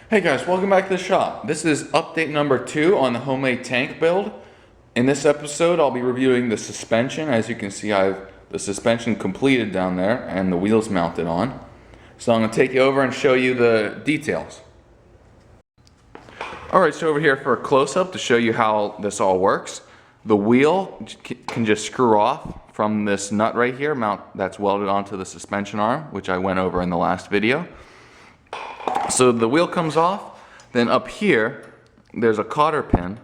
Hey guys, welcome back to the shop. This is update number 2 on the homemade tank build. In this episode, I'll be reviewing the suspension. As you can see, I have the suspension completed down there and the wheels mounted on. So I'm going to take you over and show you the details. Alright, so over here for a close-up to show you how this all works. The wheel can just screw off from this nut right here, that's welded onto the suspension arm, which I went over in the last video. So the wheel comes off, then up here there's a cotter pin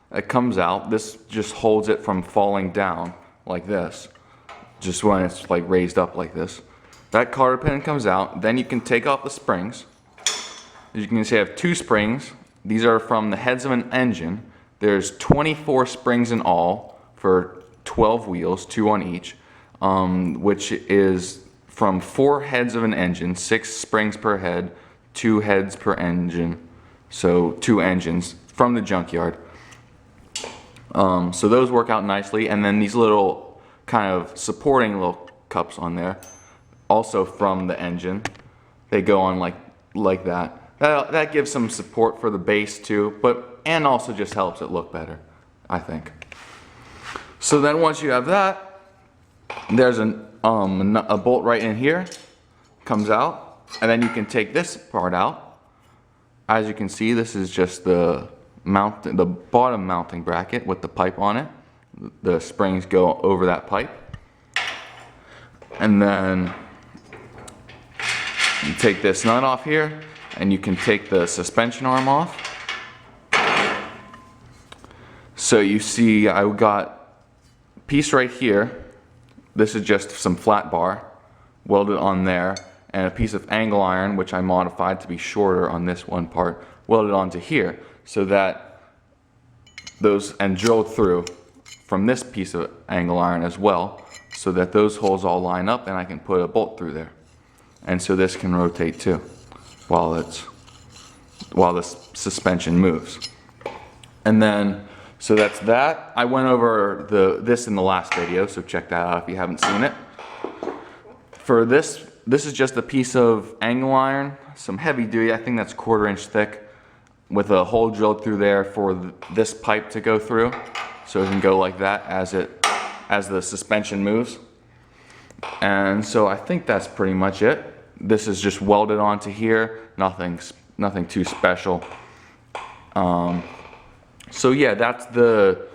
that comes out. This just holds it from falling down like this, just when it's like raised up like this. That cotter pin comes out, then you can take off the springs. As you can see, I have 2 springs. These are from the heads of an engine. There's 24 springs in all for 12 wheels, 2 on each, which is from 4 heads of an engine, 6 springs per head, 2 heads per engine, so 2 engines from the junkyard. So those work out nicely, and then these little kind of supporting little cups on there, also from the engine. They go on like that. That gives some support for the base too, and also just helps it look better, I think. So then once you have that, there's a bolt right in here, comes out. And then you can take this part out. As you can see, this is just the bottom mounting bracket with the pipe on it. The springs go over that pipe. And then you take this nut off here, and you can take the suspension arm off. So you see I got a piece right here. This is just some flat bar welded on there, and a piece of angle iron, which I modified to be shorter on this one part, welded onto here, so that and drilled through from this piece of angle iron as well, so that those holes all line up and I can put a bolt through there. And so this can rotate too, while the suspension moves. And then, so that's that. I went over this in the last video, so check that out if you haven't seen it. For this is just a piece of angle iron, some heavy duty, I think that's 1/4 inch thick, with a hole drilled through there for this pipe to go through, so it can go like that as the suspension moves. And so I think that's pretty much it. This is just welded onto here, nothing too special. So yeah, that's the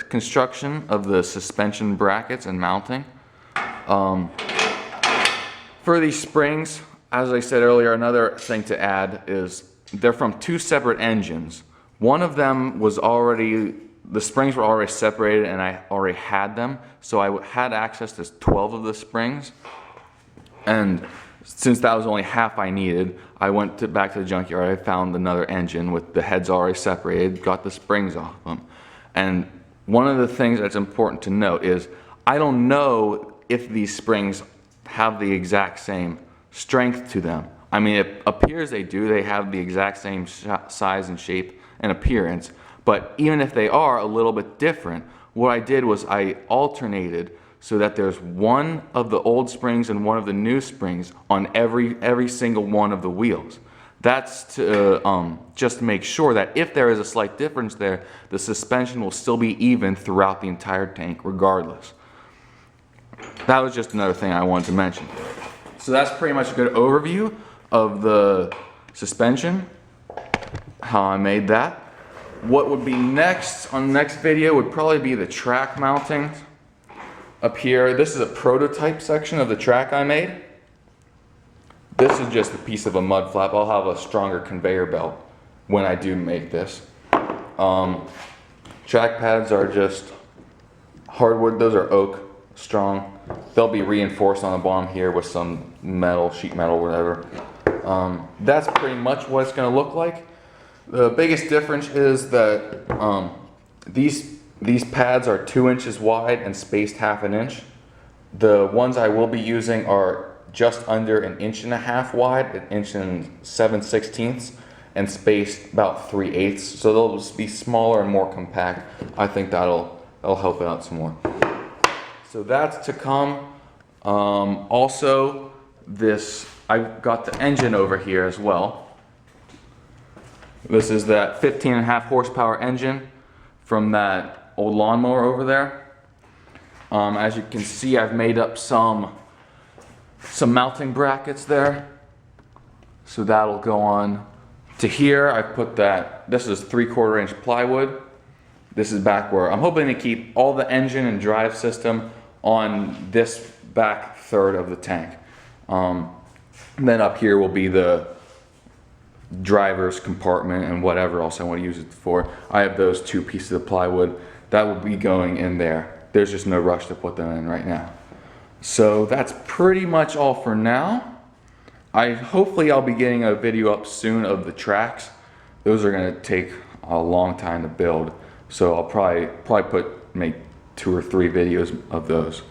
construction of the suspension brackets and mounting. For these springs, as I said earlier, another thing to add is they're from 2 separate engines. One of them was the springs were already separated and I already had them, so I had access to 12 of the springs. And since that was only half I needed, I went back to the junkyard. I found another engine with the heads already separated, got the springs off them. And one of the things that's important to note is I don't know if these springs have the exact same strength to them. I mean, it appears they do. They have the exact same size and shape and appearance. But even if they are a little bit different, what I did was I alternated so that there's one of the old springs and one of the new springs on every single one of the wheels. That's to just make sure that if there is a slight difference there, the suspension will still be even throughout the entire tank regardless. That was just another thing I wanted to mention. So that's pretty much a good overview of the suspension, how I made that. What would be next on the next video would probably be the track mounting. Up here, this is a prototype section of the track I made. This is just a piece of a mud flap. I'll have a stronger conveyor belt when I do make this. Track pads are just hardwood, those are oak. Strong. They'll be reinforced on the bottom here with some metal, sheet metal, whatever. That's pretty much what it's going to look like. The biggest difference is that these pads are 2 inches wide and spaced 1/2 inch. The ones I will be using are just under 1.5 inches wide, 1 inch and 7/16, and spaced about 3/8. So they'll just be smaller and more compact. I think that'll help it out some more. So that's to come. Also, I've got the engine over here as well. This is that 15.5 horsepower engine from that old lawnmower over there. As you can see, I've made up some mounting brackets there. So that'll go on to here. I put that, this is 3/4 inch plywood. This is back where I'm hoping to keep all the engine and drive system on this back third of the tank. Then up here will be the driver's compartment and whatever else I want to use it for. I have those 2 pieces of plywood that will be going in there. There's just no rush to put them in right now. So that's pretty much all for now. Hopefully I'll be getting a video up soon of the tracks. Those are going to take a long time to build, so I'll probably make 2 or 3 videos of those.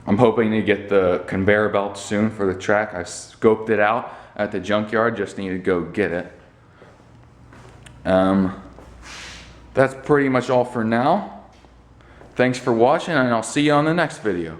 I'm hoping to get the conveyor belt soon for the track. I scoped it out at the junkyard, just need to go get it. That's pretty much all for now. Thanks for watching, and I'll see you on the next video.